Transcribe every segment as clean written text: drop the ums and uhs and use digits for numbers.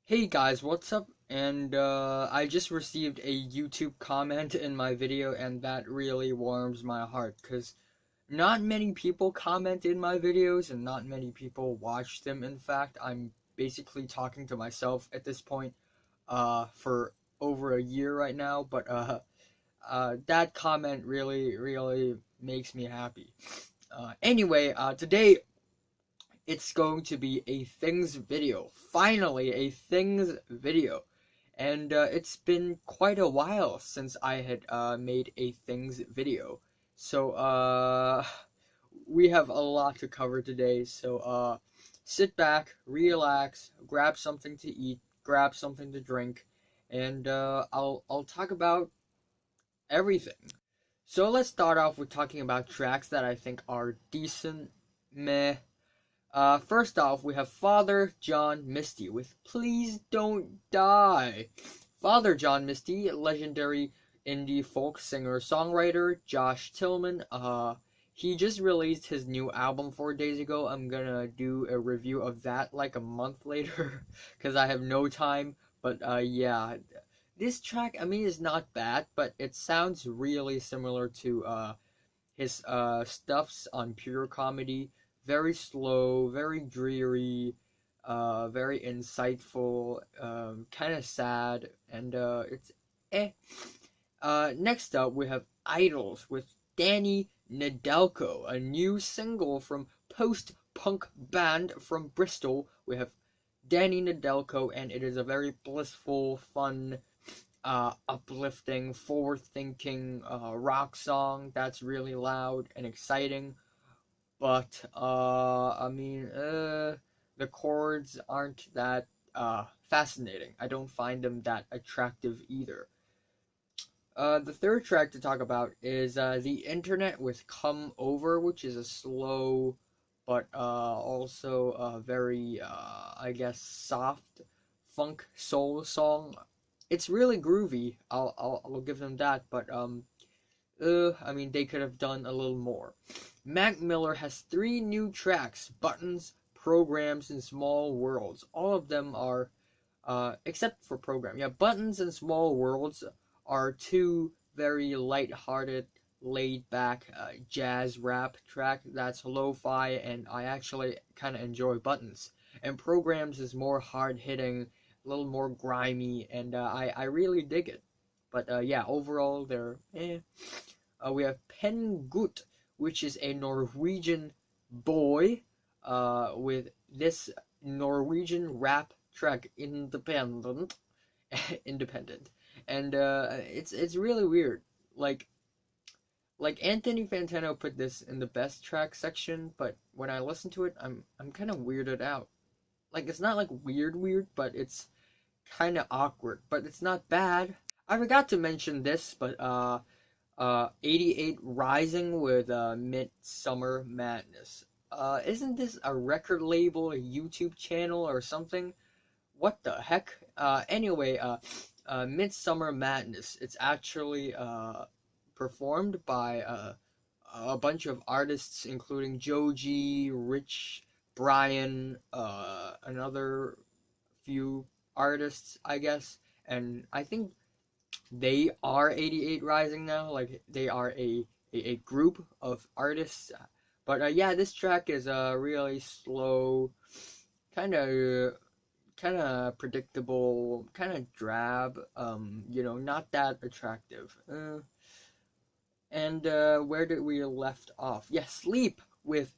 Hey guys, what's up? And I just received a YouTube comment in my video, and that really warms my heart because not many people comment in my videos, and not many people watch them. In fact, I'm basically talking to myself at this point for over a year right now, but that comment really makes me happy. Anyway, today it's going to be a things video. Finally, a things video. And it's been quite a while since I had made a things video. So we have a lot to cover today. So sit back, relax, grab something to eat, grab something to drink, and I'll talk about everything. So let's start off with talking about tracks that I think are decent, meh. First off, we have Father John Misty with Please Don't Die. Father John Misty, legendary indie folk singer-songwriter Josh Tillman. He just released his new album 4 days ago. I'm gonna do a review of that like a month later because I have no time. But yeah, this track, I mean, is not bad, but it sounds really similar to his stuffs on Pure Comedy. Very slow, very dreary, very insightful, kind of sad, and it's eh. Next up, we have Idols with Danny Nedelko, a new single from post-punk band from Bristol. We have Danny Nedelko, and it is a very blissful, fun, uplifting, forward-thinking rock song that's really loud and exciting. But I mean, the chords aren't that fascinating. I don't find them that attractive either. The third track to talk about is The Internet with Come Over, which is a slow but also a very, I guess, soft funk soul song. It's really groovy. I'll give them that, but I mean, they could have done a little more. Mac Miller has 3 new tracks: Buttons, Programs, and Small Worlds. All of them are, except for Program. Yeah, Buttons and Small Worlds are 2 very light-hearted, laid-back jazz rap track that's lo-fi, and I actually kind of enjoy Buttons. And Programs is more hard-hitting, a little more grimy, and I really dig it. But yeah, overall, they're eh. We have Gutt, which is a Norwegian boy with this Norwegian rap track, Independent, Independent, and it's really weird. Like Anthony Fantano put this in the best track section, but when I listen to it, I'm kind of weirded out. Like, it's not like weird, but it's kind of awkward. But it's not bad. I forgot to mention this, but 88 Rising with Midsummer Madness. Isn't this a record label, a YouTube channel, or something? What the heck? Midsummer Madness. It's actually performed by a bunch of artists, including Joji, Rich, Brian, another few artists, I guess, and I think they are 88 Rising now. Like, they are a group of artists. But yeah, this track is really slow, kind of predictable, kind of drab. Not that attractive. And where did we left off? Yeah, Sleep with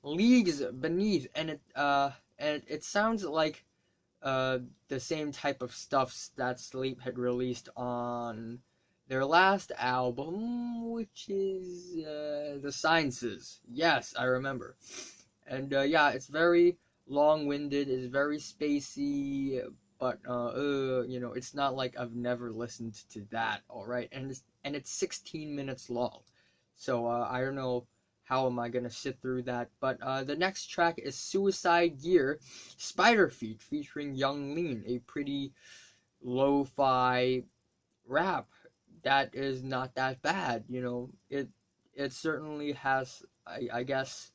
Leagues Beneath, and it sounds like the same type of stuff that Sleep had released on their last album, which is The Sciences. Yes, I remember. And yeah, it's very long-winded, it's very spacey, but it's not like I've never listened to that, alright? And it's 16 minutes long. So I don't know how am I gonna sit through that. But the next track is Suicideyear, Spider Feet, featuring Young Lean, a pretty lo-fi rap that is not that bad. It certainly has, I guess,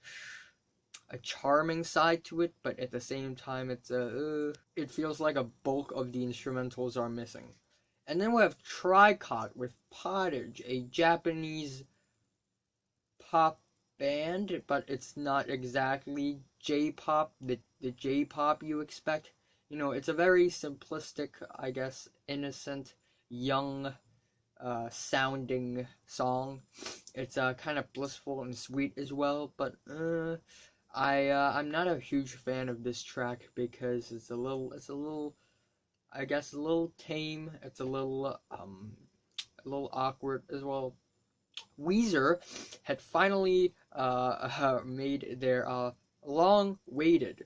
a charming side to it, but at the same time, it feels like a bulk of the instrumentals are missing. And then we have Tricot with Pottage, a Japanese pop band, but it's not exactly J-pop, the J-pop you expect. You know, it's a very simplistic, I guess, innocent, young, sounding song. It's kind of blissful and sweet as well, but I'm not a huge fan of this track because it's a little, I guess, a little tame. It's a little awkward as well. Weezer had finally made their long-awaited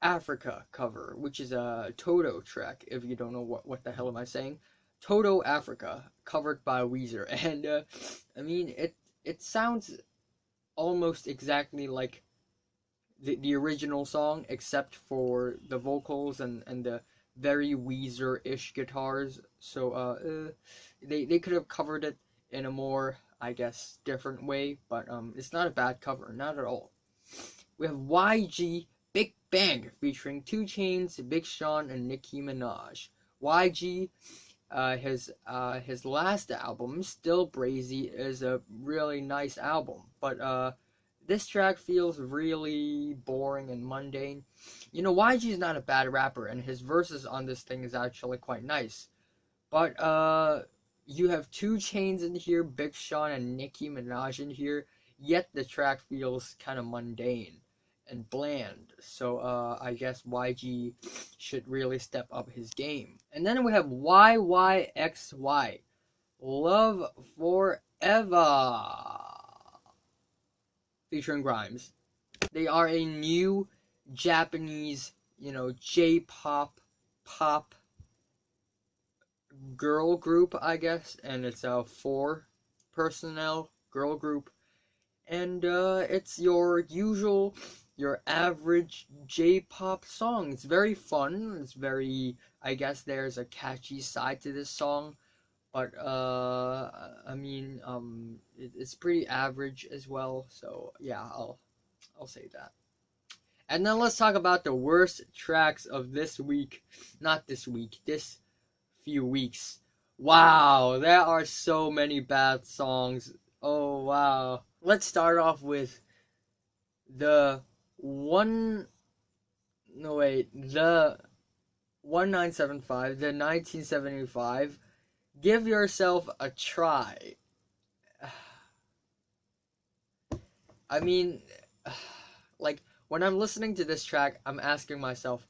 Africa cover, which is a Toto track. If you don't know what the hell am I saying, Toto Africa, covered by Weezer, and I mean it sounds almost exactly like the original song, except for the vocals and the very Weezer-ish guitars. So they could have covered it in a more, I guess, different way, but it's not a bad cover, not at all. We have YG Big Bang featuring 2 Chainz, Big Sean, and Nicki Minaj. YG, his last album, Still Brazy, is a really nice album, but this track feels really boring and mundane. You know, YG is not a bad rapper, and his verses on this thing is actually quite nice, but you have 2 Chainz in here, Big Sean, and Nicki Minaj in here, yet the track feels kind of mundane and bland. So I guess YG should really step up his game. And then we have YYXY, Love Forever, featuring Grimes. They are a new Japanese, you know, J-pop, pop girl group, I guess, and it's a 4-personnel girl group, and it's your average J-pop song. It's very fun. It's very, I guess there's a catchy side to this song, but I mean, it's pretty average as well. So yeah, I'll say that. And then let's talk about the worst tracks of this week. Not this week. This few weeks. Wow, there are so many bad songs. Oh wow. Let's start off with the 1975, the 1975, Give Yourself a Try. I mean, like, when I'm listening to this track, I'm asking myself,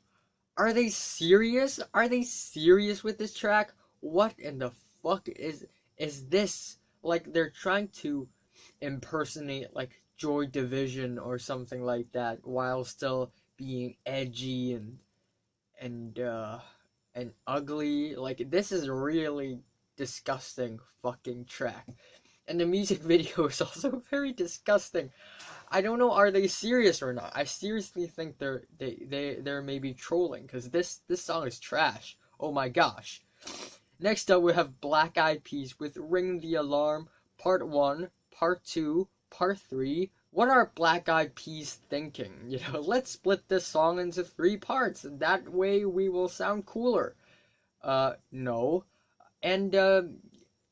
are they serious? Are they serious with this track? What in the fuck is this? Like, they're trying to impersonate, like, Joy Division or something like that, while still being edgy and ugly. Like, this is a really disgusting fucking track. And the music video is also very disgusting. I don't know, are they serious or not? I seriously think they're maybe trolling, because this song is trash. Oh my gosh. Next up, we have Black Eyed Peas with Ring the Alarm, Part 1, Part 2, Part 3. What are Black Eyed Peas thinking? You know, let's split this song into 3 parts. That way we will sound cooler. No. And,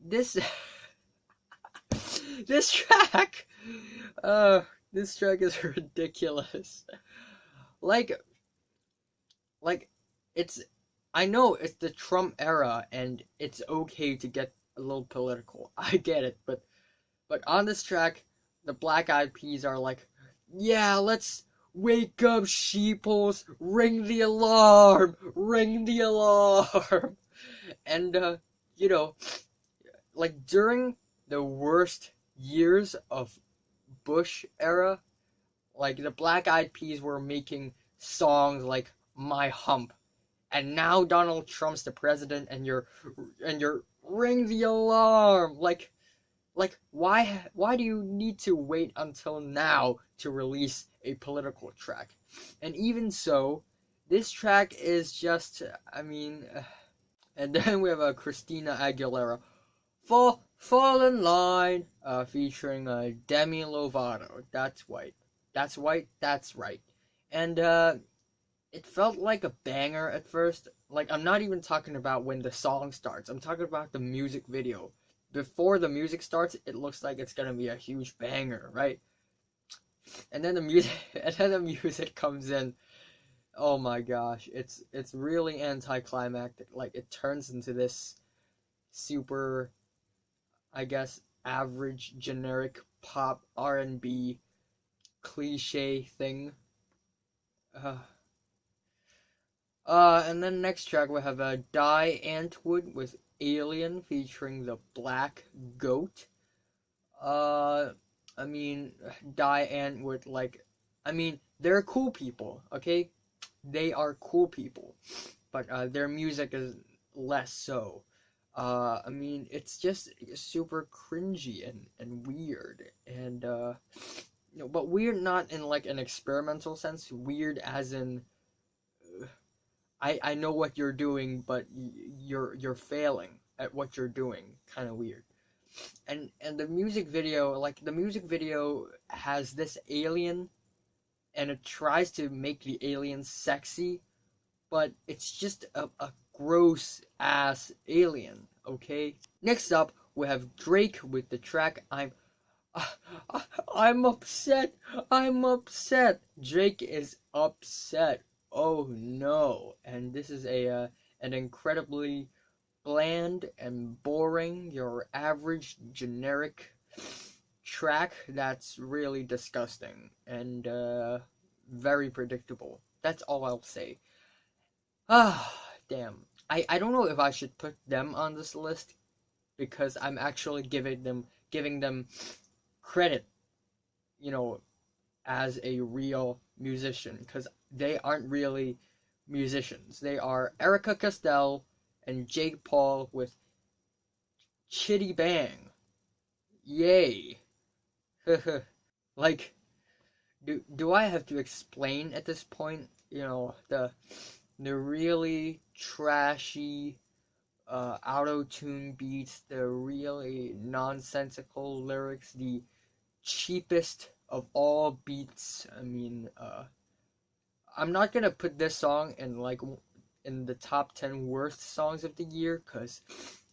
this... this track... this track is ridiculous. Like, it's... I know it's the Trump era, and it's okay to get a little political. I get it, but on this track, the Black Eyed Peas are like, yeah, let's wake up, sheeples, ring the alarm, ring the alarm. And, you know, like, during the worst years of Bush era, like, the Black Eyed Peas were making songs like My Hump. And now Donald Trump's the president, and you're ring the alarm. Like, why do you need to wait until now to release a political track? And even so, this track is just, I mean, and then we have a Christina Aguilera, Fall in Line, featuring Demi Lovato. That's white. That's white, that's right. And it felt like a banger at first. Like, I'm not even talking about when the song starts. I'm talking about the music video. Before the music starts, it looks like it's gonna be a huge banger, right? And then the music, and then the music comes in. Oh my gosh, it's really anticlimactic. Like, it turns into this super, I guess, average, generic pop R&B cliche thing. Uh, and then next track we have Die Antwood with Alien featuring the Black Goat. Uh, I mean, Die Antwood, like, I mean, they're cool people, okay? They are cool people, but their music is less so. I mean, it's just super cringy and weird, and but weird not in like an experimental sense. Weird as in, I know what you're doing, but you're failing at what you're doing. Kind of weird. And the music video, like the music video has this alien, and it tries to make the alien sexy, but it's just a gross ass alien, okay? Next up, we have Drake with the track I'm upset. I'm upset. Drake is upset. Oh no. And this is an incredibly bland and boring, your average generic track that's really disgusting and very predictable. That's all I'll say. Ah, damn. I don't know if I should put them on this list because I'm actually giving them credit, you know, as a real musician because they aren't really musicians. They are Erica Castell and Jake Paul with Chitty Bang. Yay. Like, do I have to explain at this point, you know, the really trashy auto-tune beats, the really nonsensical lyrics, the cheapest of all beats. I mean, I'm not gonna put this song in the top 10 worst songs of the year because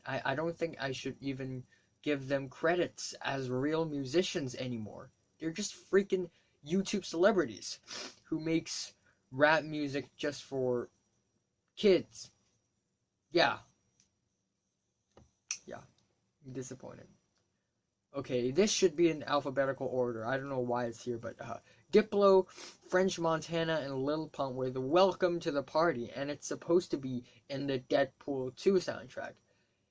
I don't think I should even give them credits as real musicians anymore. They're just freaking YouTube celebrities who makes rap music just for kids. Yeah, yeah, I'm disappointed. Okay, this should be in alphabetical order. I don't know why it's here, but Diplo, French Montana, and Lil Pump were the welcome to the party, and it's supposed to be in the Deadpool 2 soundtrack.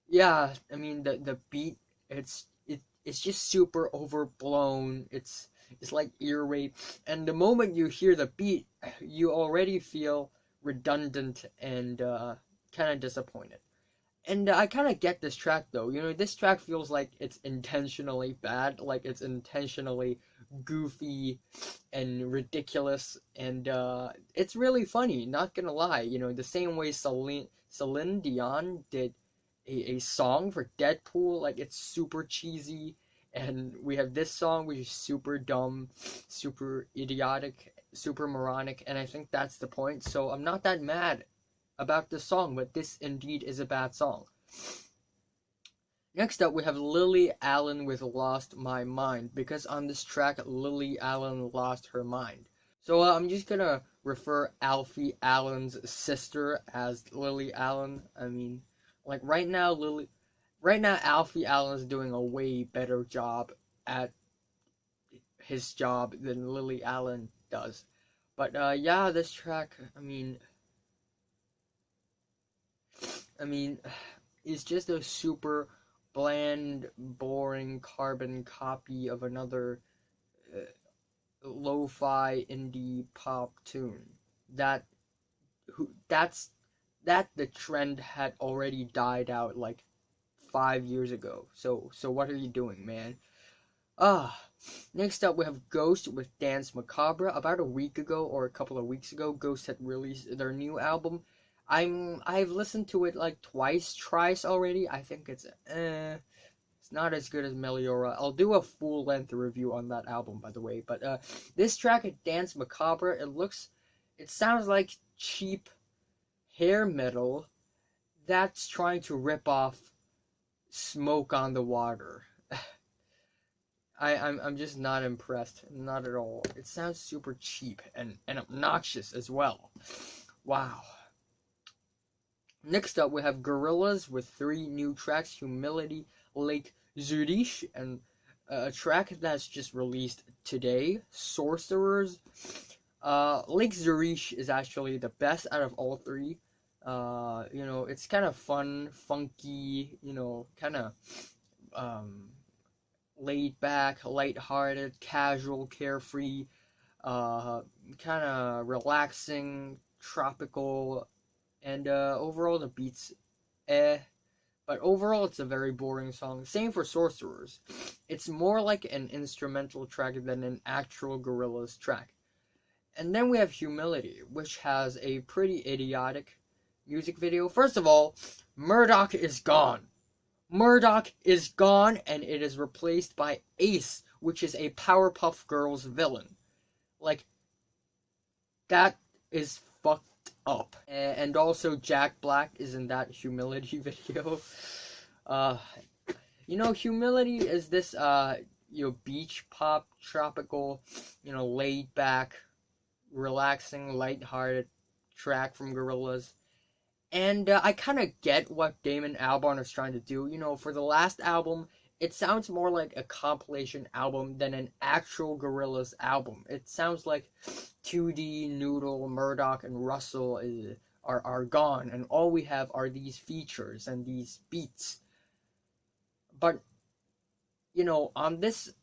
Yeah, I mean the beat, it's just super overblown. It's like ear rape, and the moment you hear the beat, you already feel redundant and kind of disappointed. And I kind of get this track though. You know, this track feels like it's intentionally bad, like it's intentionally goofy and ridiculous, and it's really funny. Not gonna lie, you know, the same way Celine Dion did a song for Deadpool, like it's super cheesy, and we have this song which is super dumb, super idiotic, super moronic, and I think that's the point. So I'm not that mad about this song, but this indeed is a bad song. Next up, we have Lily Allen with Lost My Mind, because on this track, Lily Allen lost her mind. So I'm just gonna refer Alfie Allen's sister as Lily Allen. I mean, like right now, Alfie Allen is doing a way better job at his job than Lily Allen does. But yeah, this track, I mean, it's just a super bland, boring carbon copy of another lo-fi indie pop tune. That's that the trend had already died out like 5 years ago. So what are you doing, man? Next up we have Ghost with Dance Macabre. About a week ago or a couple of weeks ago, Ghost had released their new album. I've listened to it like twice already. I think it's It's not as good as Meliora. I'll do a full-length review on that album, by the way. But this track, Dance Macabre, it sounds like cheap hair metal that's trying to rip off Smoke on the Water. I'm just not impressed. Not at all. It sounds super cheap and obnoxious as well. Wow. Next up, we have Gorillaz with 3 new tracks, Humility, Lake Zurich, and a track that's just released today, Sorcerers. Lake Zurich is actually the best out of all 3. It's kind of fun, funky, kind of laid back, lighthearted, casual, carefree, kind of relaxing, tropical, and overall the beats, but overall it's a very boring song. Same for Sorcerers. It's more like an instrumental track than an actual Gorillaz track. And then we have Humility, which has a pretty idiotic music video. First of all, Murdoch is gone. Murdoch is gone, and it is replaced by Ace, which is a Powerpuff Girls villain. Like, that is fucked up. And also, Jack Black is in that Humility video. Humility is this, beach pop, tropical, laid back, relaxing, lighthearted track from Gorillaz. And I kind of get what Damon Albarn is trying to do. For the last album, it sounds more like a compilation album than an actual Gorillaz album. It sounds like 2D, Noodle, Murdoch, and Russell are gone, and all we have are these features and these beats. But, on this,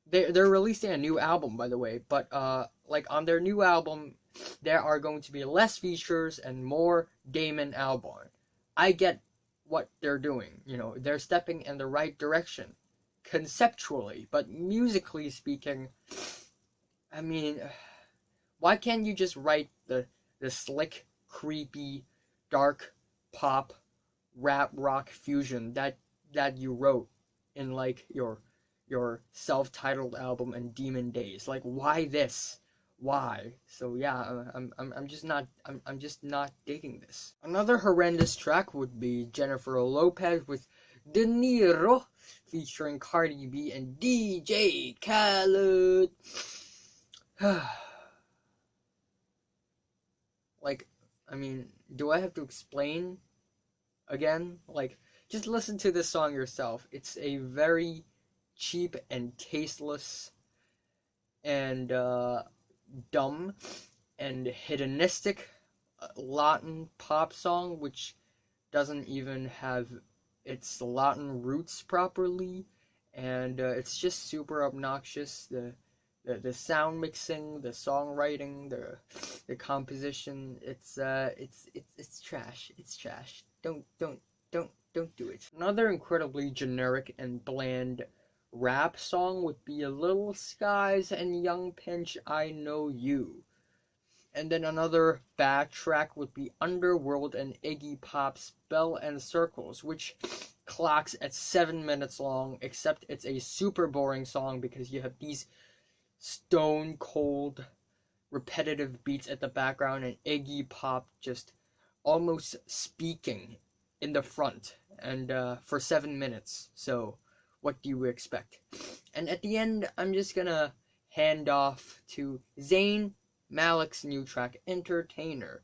they're releasing a new album, by the way, but, on their new album, there are going to be less features and more Damon Albarn. I get what they're doing. They're stepping in the right direction conceptually, but musically speaking, I mean, why can't you just write the slick, creepy, dark pop rap rock fusion that you wrote in like your self-titled album and Demon Days? Like, why this? Why? So yeah, I'm just not digging this. Another horrendous track would be Jennifer Lopez with De Niro featuring Cardi B and DJ Khaled. Like, I mean, do I have to explain again? Like, just listen to this song yourself. It's a very cheap and tasteless and dumb and hedonistic Latin pop song, which doesn't even have its Latin roots properly, and it's just super obnoxious. The sound mixing, the songwriting, the composition, it's trash. It's trash. Don't do it. Another incredibly generic and bland rap song would be Little Skies and Young Pinch, I Know You. And then another bad track would be Underworld and Iggy Pop's Bell and Circles, which clocks at 7 minutes long, except it's a super boring song because you have these stone cold repetitive beats at the background and Iggy Pop just almost speaking in the front and for 7 minutes. So what do you expect? And at the end, I'm just gonna hand off to Zayn Malik's new track, Entertainer.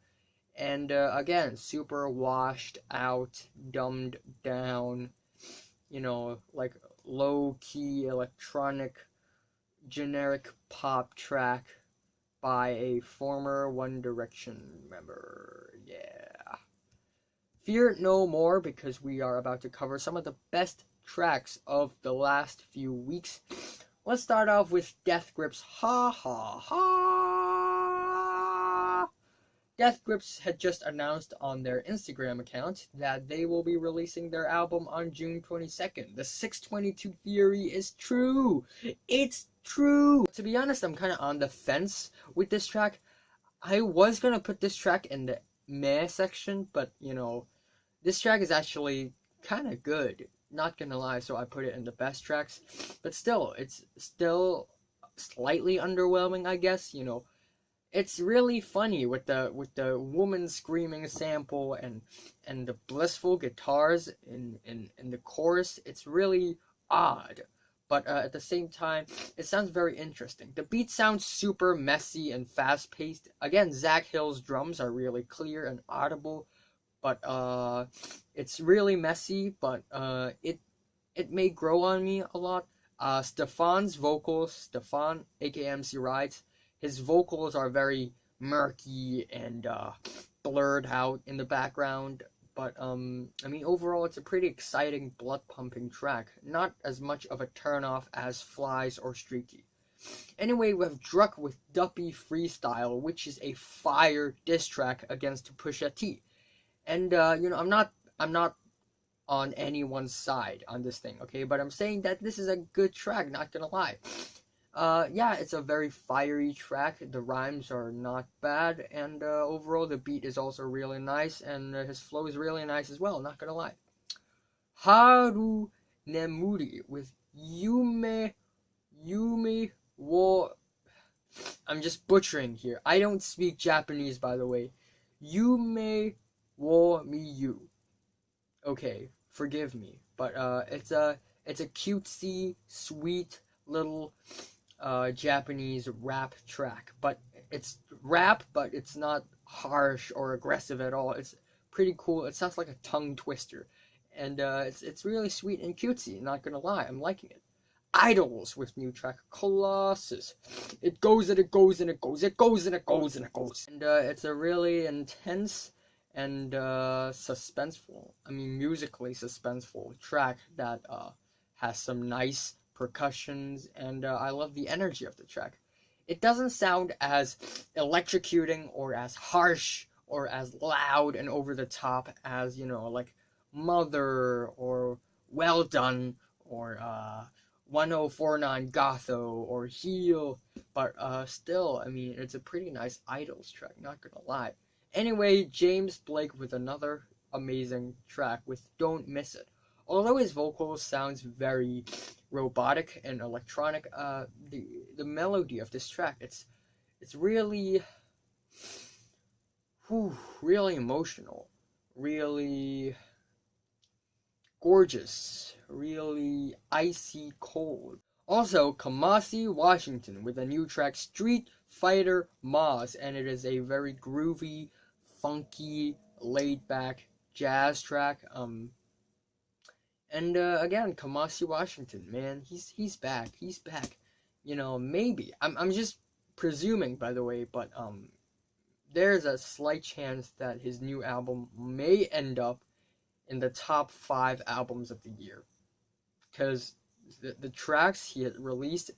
And again, super washed out, dumbed down, like low-key electronic, generic pop track by a former One Direction member. Yeah. Fear no more, because we are about to cover some of the best tracks of the last few weeks. Let's start off with Death Grips. Ha ha ha! Death Grips had just announced on their Instagram account that they will be releasing their album on June 22nd. The 622 theory is true! It's true! To be honest, I'm kind of on the fence with this track. I was gonna put this track in the meh section, but, this track is actually kind of good. not gonna lie, so I put it in the best tracks. But still, it's still slightly underwhelming, I guess. You know, it's really funny with the woman screaming sample and the blissful guitars in the chorus. It's really odd, but at the same time, it sounds very interesting. The beat sounds super messy and fast paced. Again, Zach Hill's drums are really clear and audible, but it's really messy. But it may grow on me a lot. Stefan's vocals, Stefan, aka MC Rides, his vocals are very murky and blurred out in the background. But I mean, overall, it's a pretty exciting, blood-pumping track. Not as much of a turn-off as Flies or Streaky. Anyway, we have Druck with Duppy Freestyle, which is a fire diss track against Pusha-T. And you know, I'm not on anyone's side on this thing, okay? But I'm saying that this is a good track, not gonna lie. Yeah, it's a very fiery track. The rhymes are not bad, and overall the beat is also really nice, and his flow is really nice as well, not gonna lie. Haru Nemuri with Yume wo... I'm just butchering here. I don't speak Japanese, by the way. Yume wo Miyou. Okay, forgive me, but it's a cutesy, sweet little Japanese rap track. But it's rap, but it's not harsh or aggressive at all. It's pretty cool. It sounds like a tongue twister, and it's really sweet and cutesy. Not gonna lie, I'm liking it. Idols with new track Colossus. It goes and it goes and it goes. It goes and it goes and it goes. And it's a really intense and suspenseful, I mean musically suspenseful track that has some nice percussions, and I love the energy of the track. It doesn't sound as electrocuting or as harsh or as loud and over the top as, you know, like Mother or Well Done or 1049 Gotho or Heal, but still, I mean, it's a pretty nice Idols track, not gonna lie. Anyway, James Blake with another amazing track with Don't Miss It. Although his vocals sounds very robotic and electronic, the melody of this track, it's really really emotional, really gorgeous, really icy cold. Also, Kamasi Washington with a new track, Street Fighter Moz, and it is a very groovy, funky, laid-back jazz track. And again, Kamasi Washington, man, he's back. He's back. You know, maybe I'm just presuming, by the way, but there's a slight chance that his new album may end up in the top 5 albums of the year, because the tracks he has released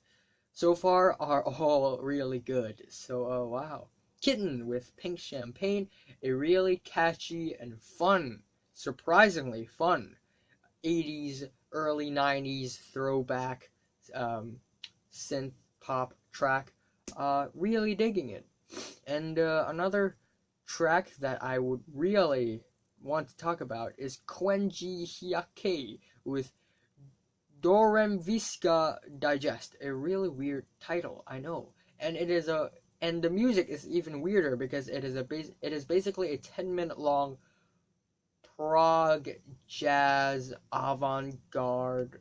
so far are all really good. So wow. Kitten with Pink Champagne, a really catchy and fun, surprisingly fun 80s, early 90s throwback synth pop track. Really digging it. And another track that I would really want to talk about is Koenji Hyakkei with Dhorimviskha Digest. A really weird title, I know. And the music is even weirder because it is basically a 10-minute long prog jazz avant-garde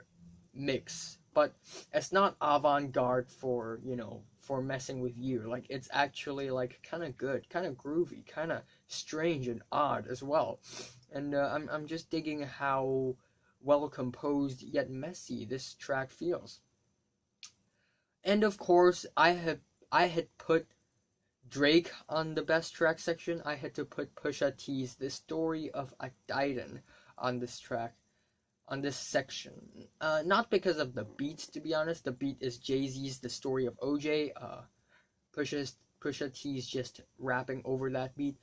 mix. But it's not avant-garde for, you know, for messing with you. Like, it's actually like kind of good, kind of groovy, kind of strange and odd as well. And I'm just digging how well composed yet messy this track feels. And of course, I had put Drake on the best track section. I had to put Pusha-T's The Story of Adidon on this track, on this section. Not because of the beat, to be honest. The beat is Jay-Z's The Story of OJ. Pusha-T's just rapping over that beat.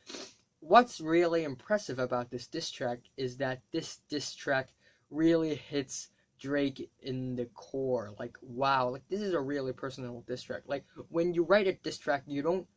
What's really impressive about this diss track is that this diss track really hits Drake in the core. Like, wow, like, this is a really personal diss track. Like, when you write a diss track, you don't,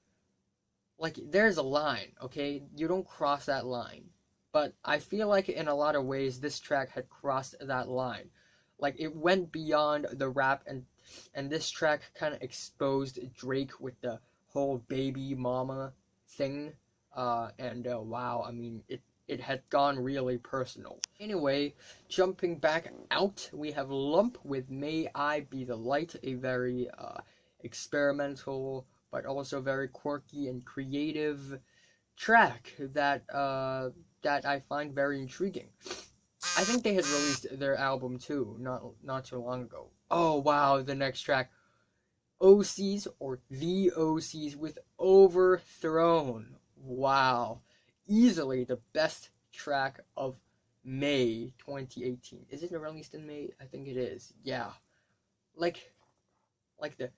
like, there's a line, okay? You don't cross that line. but I feel like in a lot of ways this track had crossed that line. Like it went beyond the rap, and this track kind of exposed Drake with the whole baby mama thing. Wow, I mean it had gone really personal. Anyway, jumping back out, we have Lump with May I Be the Light, a very experimental but also very quirky and creative track that I find very intriguing. I think they had released their album too, not too long ago. Oh wow, the next track, OCs or the OCs with Overthrown. Wow, easily the best track of May 2018. Is it released in May? I think it is. Yeah, like the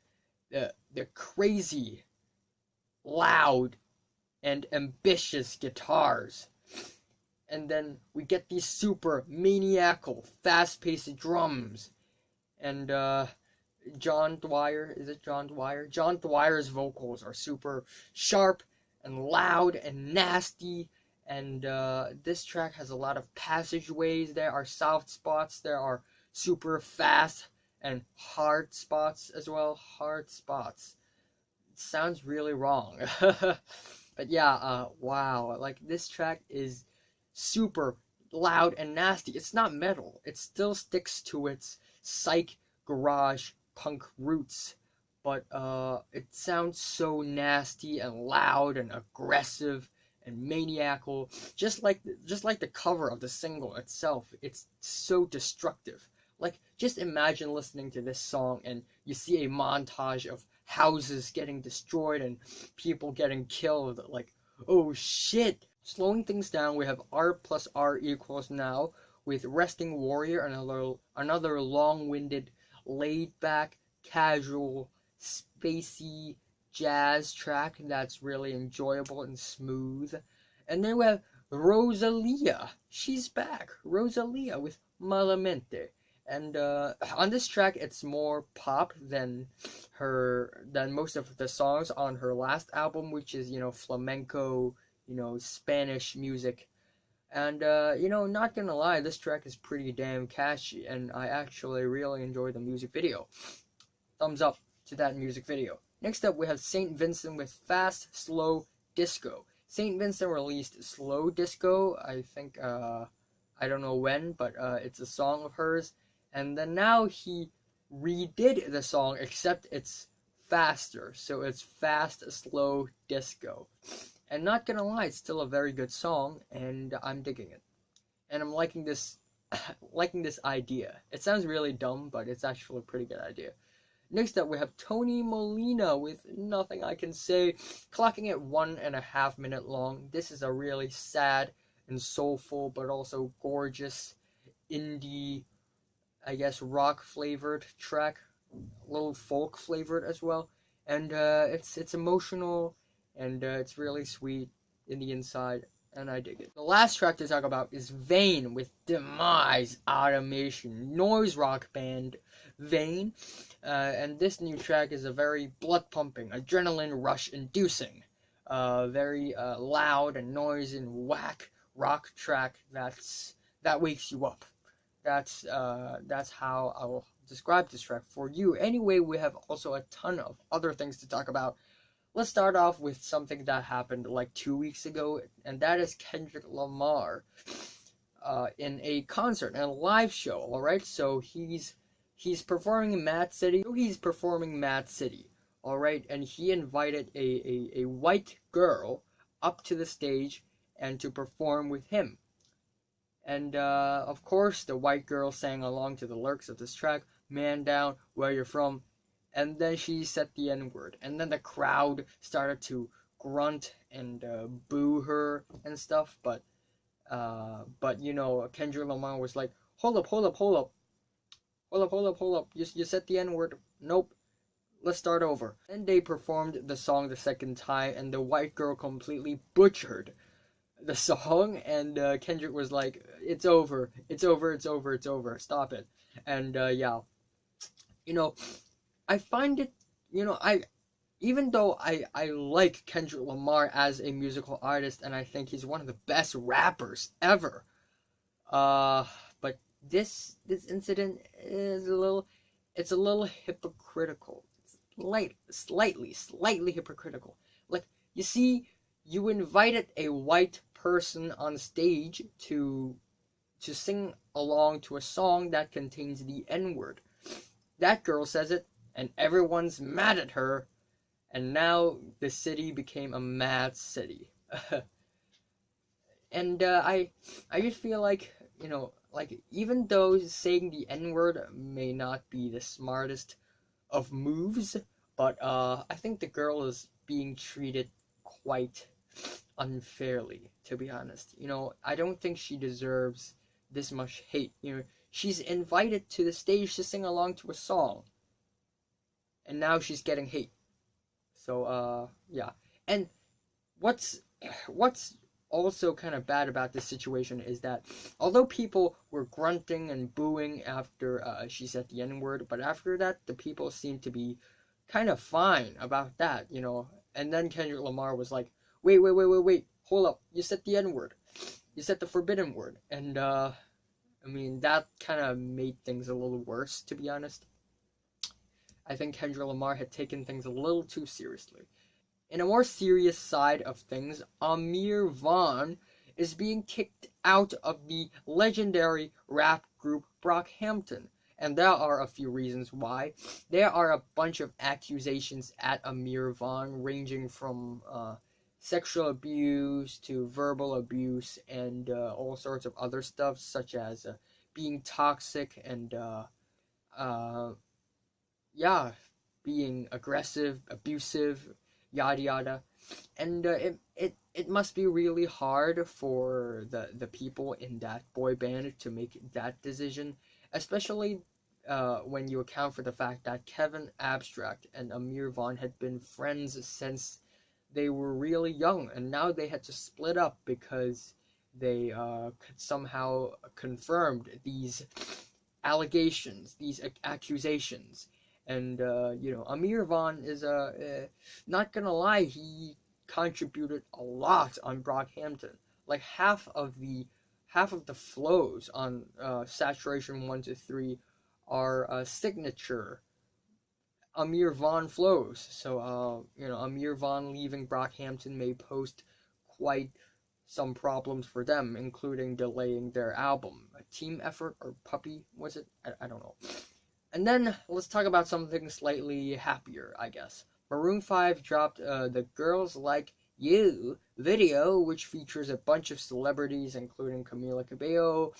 crazy, loud, and ambitious guitars. And then we get these super maniacal, fast-paced drums. And John Dwyer, is it John Dwyer? John Dwyer's vocals are super sharp and loud and nasty. And this track has a lot of passageways. There are soft spots. There are super fast and hard spots as well. Hard spots. It sounds really wrong. But yeah, wow. Like, this track is super loud and nasty. It's not metal. It still sticks to its psych garage punk roots. But it sounds so nasty and loud and aggressive and maniacal, just like the cover of the single itself. It's so destructive. Like, just imagine listening to this song and you see a montage of houses getting destroyed and people getting killed. Like, oh shit. Slowing things down, we have R+R equals Now with Resting Warrior, another long-winded, laid-back, casual, spacey jazz track that's really enjoyable and smooth. And then we have Rosalía. She's back. Rosalía with Malamente. And on this track, it's more pop than most of the songs on her last album, which is, flamenco, Spanish music. And, not gonna lie, this track is pretty damn catchy, and I actually really enjoy the music video. Thumbs up to that music video. Next up, we have St. Vincent with Fast, Slow, Disco. St. Vincent released Slow Disco, I think, I don't know when, but it's a song of hers. And then now he redid the song, except it's faster. So it's Fast, Slow, Disco. And not gonna lie, it's still a very good song, and I'm digging it. And I'm liking this idea. It sounds really dumb, but it's actually a pretty good idea. Next up, we have Tony Molina with Nothing I Can Say, clocking at 1.5 minutes long. This is a really sad and soulful, but also gorgeous indie, I guess, rock-flavored track, a little folk-flavored as well. And it's emotional, and it's really sweet in the inside, and I dig it. The last track to talk about is Vane with Demise Automation, noise rock band Vane. And this new track is a very blood-pumping, adrenaline rush-inducing, very loud and noisy and whack rock track that wakes you up. That's how I will describe this track for you. Anyway, we have also a ton of other things to talk about. Let's start off with something that happened like 2 weeks ago, and that is Kendrick Lamar in a concert and a live show. All right, so he's performing in Mad City. All right, and he invited a white girl up to the stage and to perform with him. And of course, the white girl sang along to the lyrics of this track, "Man down, where you're from." And then she said the N-word. And then the crowd started to grunt and boo her and stuff. But Kendrick Lamar was like, hold up. You said the N-word. Nope. Let's start over. And they performed the song the second time, and the white girl completely butchered the song. And Kendrick was like, it's over. Stop it. And yeah. I find it, even though I like Kendrick Lamar as a musical artist, and I think he's one of the best rappers ever, but this incident is a little hypocritical. It's slightly hypocritical. Like, you see, you invited a white person on stage to sing along to a song that contains the N-word. That girl says it, and everyone's mad at her, and now the city became a mad city. And I just feel like, like, even though saying the N-word may not be the smartest of moves, but I think the girl is being treated quite unfairly, to be honest. I don't think she deserves this much hate. She's invited to the stage to sing along to a song, and now she's getting hate. So yeah. And what's also kind of bad about this situation is that although people were grunting and booing after she said the N-word, but after that the people seemed to be kind of fine about that, And then Kendrick Lamar was like, wait, hold up, you said the N-word, you said the forbidden word, and I mean, that kind of made things a little worse, to be honest. I think Kendrick Lamar had taken things a little too seriously. In a more serious side of things, Ameer Vann is being kicked out of the legendary rap group Brockhampton. And there are a few reasons why. There are a bunch of accusations at Ameer Vann, ranging from sexual abuse to verbal abuse and all sorts of other stuff, such as being toxic and being aggressive, abusive, yada yada. And it must be really hard for the people in that boy band to make that decision, especially when you account for the fact that Kevin Abstract and Ameer Vann had been friends since they were really young, and now they had to split up because they somehow confirmed these allegations, these accusations. And Ameer Vann is not gonna lie, he contributed a lot on Brockhampton. Like half of the flows on Saturation 1 to 3 are signature Ameer Vann flows. So Ameer Vann leaving Brockhampton may pose quite some problems for them, including delaying their album. A team effort, or puppy was it? I don't know. And then let's talk about something slightly happier, I guess. Maroon 5 dropped the Girls Like You video, which features a bunch of celebrities, including Camila Cabello,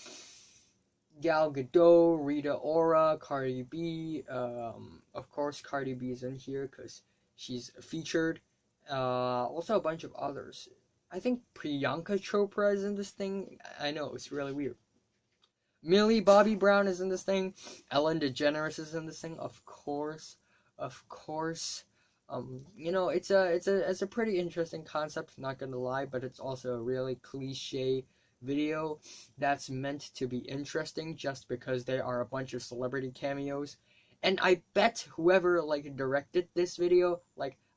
Gal Gadot, Rita Ora, Cardi B. Of course, Cardi B is in here because she's featured. Also a bunch of others. I think Priyanka Chopra is in this thing. I know, it's really weird. Millie Bobby Brown is in this thing. Ellen DeGeneres is in this thing. Of course. It's a pretty interesting concept, not gonna lie, but it's also a really cliche video that's meant to be interesting just because there are a bunch of celebrity cameos. And I bet whoever directed this video,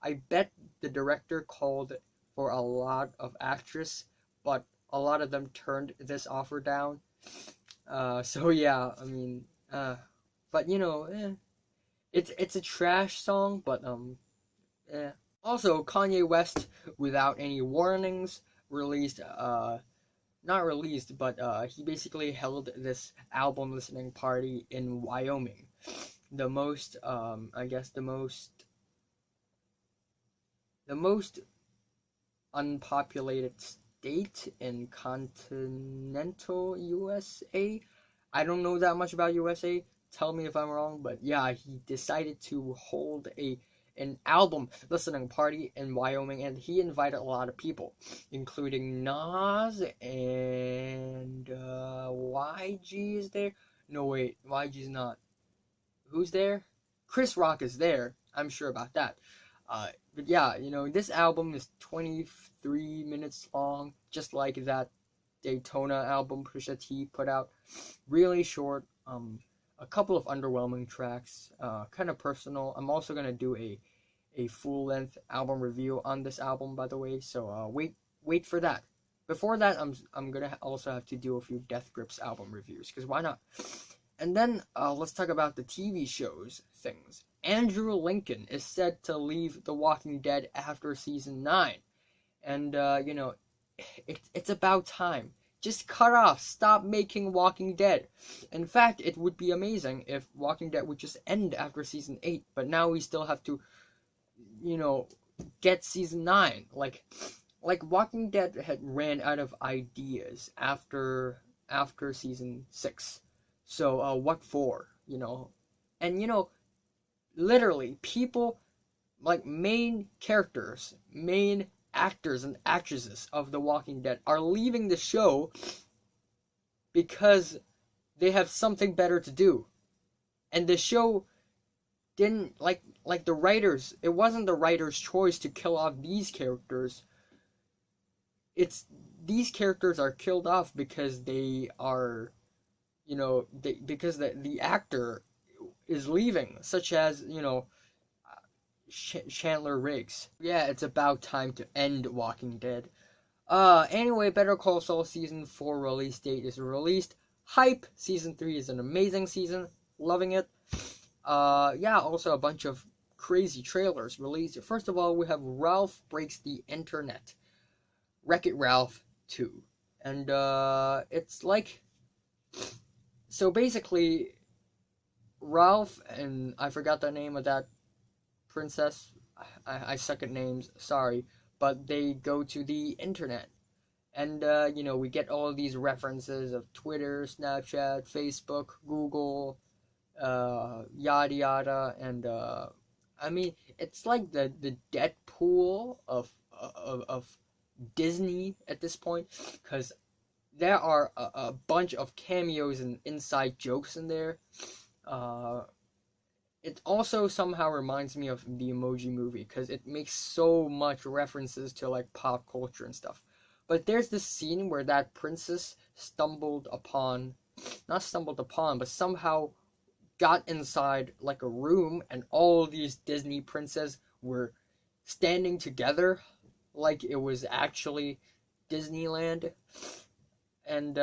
I bet the director called for a lot of actors, but a lot of them turned this offer down. So yeah, I mean, but it's a trash song, but Also, Kanye West, without any warnings, released not released, but he basically held this album listening party in Wyoming, the most unpopulated state in continental USA. I don't know that much about USA. Tell me if I'm wrong, but yeah, he decided to hold an album listening party in Wyoming, and he invited a lot of people, including Nas and YG is there. No wait, YG's not. Who's there? Chris Rock is there. I'm sure about that. But yeah, this album is 23 minutes long, just like that Daytona album Pusha-T put out. Really short, a couple of underwhelming tracks, kind of personal. I'm also gonna do a a full-length album review on this album, by the way. So wait for that. Before that, I'm gonna also have to do a few Death Grips album reviews, because why not? And then let's talk about the TV shows things. Andrew Lincoln is said to leave The Walking Dead after season 9, and you know, it's about time. Just cut off. Stop making Walking Dead. In fact, it would be amazing if Walking Dead would just end after season 8, but now we still have to, you know, get season 9. Like Walking Dead had ran out of ideas after season 6. So what for, you know? And you know, literally people like main characters, main actors and actresses of The Walking Dead are leaving the show because they have something better to do. And the show didn't like the writers, it wasn't the writers' choice to kill off these characters. It's these characters are killed off because they are, you know, because the actor is leaving, such as, you know, Chandler Riggs. Yeah, it's about time to end Walking Dead. Anyway, Better Call Saul season 4 release date is released. Hype, season 3 is an amazing season. Loving it. Yeah, also a bunch of crazy trailers released. First of all, we have Ralph Breaks the Internet. Wreck-It Ralph 2. And, it's like, so basically, Ralph and, I forgot the name of that princess, I suck at names, sorry, but they go to the internet, and you know, we get all of these references of Twitter, Snapchat, Facebook, Google, yada yada, and I mean, it's like the Deadpool of Disney at this point, because there are a bunch of cameos and inside jokes in there. It also somehow reminds me of the Emoji Movie, because it makes so much references to like pop culture and stuff. But there's this scene where that princess not stumbled upon, but somehow got inside like a room, and all these Disney princes were standing together like it was actually Disneyland. And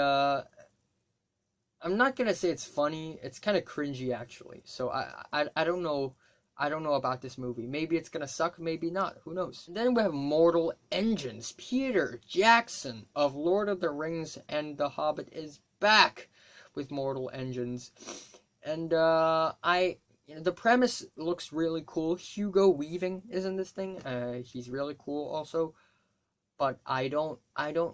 I'm not gonna say it's funny. It's kind of cringy, actually. So I don't know. I don't know about this movie. Maybe it's gonna suck. Maybe not. Who knows? And then we have Mortal Engines. Peter Jackson of Lord of the Rings and The Hobbit is back with Mortal Engines, and the premise looks really cool. Hugo Weaving is in this thing. He's really cool also. But I don't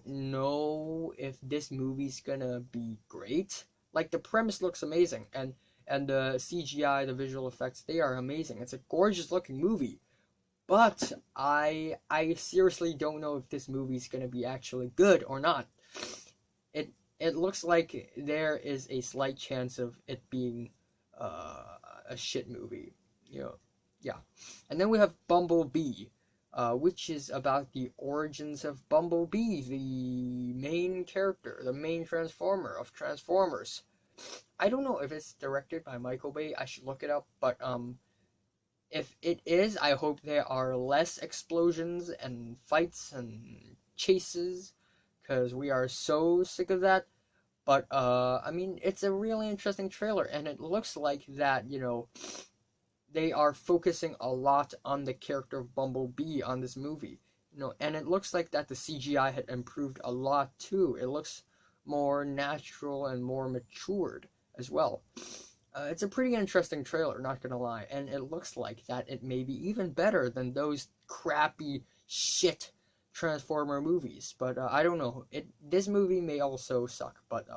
know if this movie's gonna be great. Like, the premise looks amazing, and the CGI, the visual effects, they are amazing. It's a gorgeous looking movie. But I seriously don't know if this movie's gonna be actually good or not. It looks like there is a slight chance of it being a shit movie. You know, yeah. And then we have Bumblebee. Which is about the origins of Bumblebee, the main character, the main Transformer of Transformers. I don't know if it's directed by Michael Bay. I should look it up. But if it is, I hope there are less explosions and fights and chases, because we are so sick of that. But I mean, it's a really interesting trailer, and it looks like that, you know, they are focusing a lot on the character of Bumblebee on this movie, you know, and it looks like that the CGI had improved a lot too. It looks more natural and more matured as well. It's a pretty interesting trailer, not gonna lie, and it looks like that it may be even better than those crappy shit Transformer movies. But I don't know. This movie may also suck, but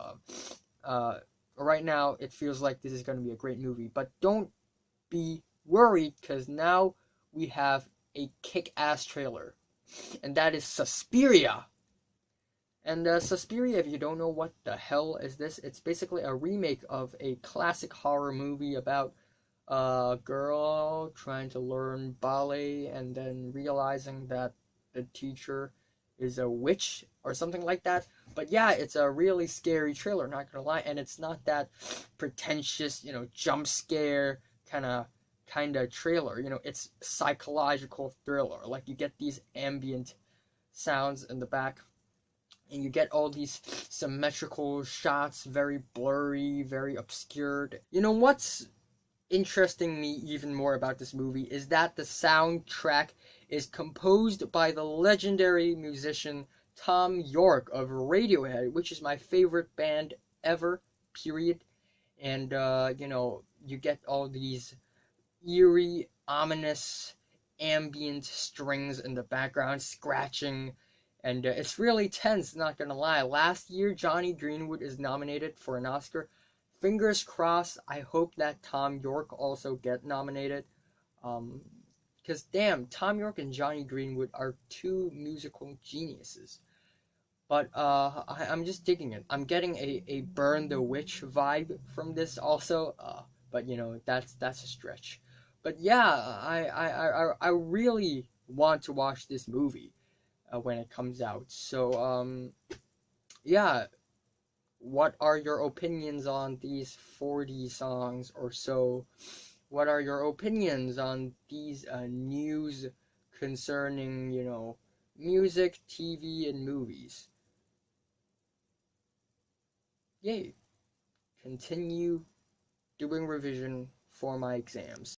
right now it feels like this is gonna be a great movie. But don't be worried, because now we have a kick-ass trailer, and that is Suspiria. And Suspiria, if you don't know what the hell is this, it's basically a remake of a classic horror movie about a girl trying to learn ballet and then realizing that the teacher is a witch or something like that. But yeah, it's a really scary trailer, not gonna lie, and it's not that pretentious, you know, jump scare kind kind of trailer. You know, it's psychological thriller. Like, you get these ambient sounds in the back, and you get all these symmetrical shots, very blurry, very obscured. You know what's interesting me even more about this movie is that the soundtrack is composed by the legendary musician Thom Yorke of Radiohead, which is my favorite band ever, period. And you know, you get all these eerie, ominous, ambient strings in the background scratching, and it's really tense, not gonna lie. Last year, Johnny Greenwood is nominated for an Oscar. Fingers crossed, I hope that Thom Yorke also get nominated. Because damn, Thom Yorke and Johnny Greenwood are two musical geniuses. But I'm just digging it. I'm getting a Burn the Witch vibe from this also. But you know, that's a stretch. But yeah, I really want to watch this movie when it comes out. So yeah, what are your opinions on these 40 songs or so? What are your opinions on these news concerning, you know, music, TV, and movies? Yay! Continue doing revision for my exams.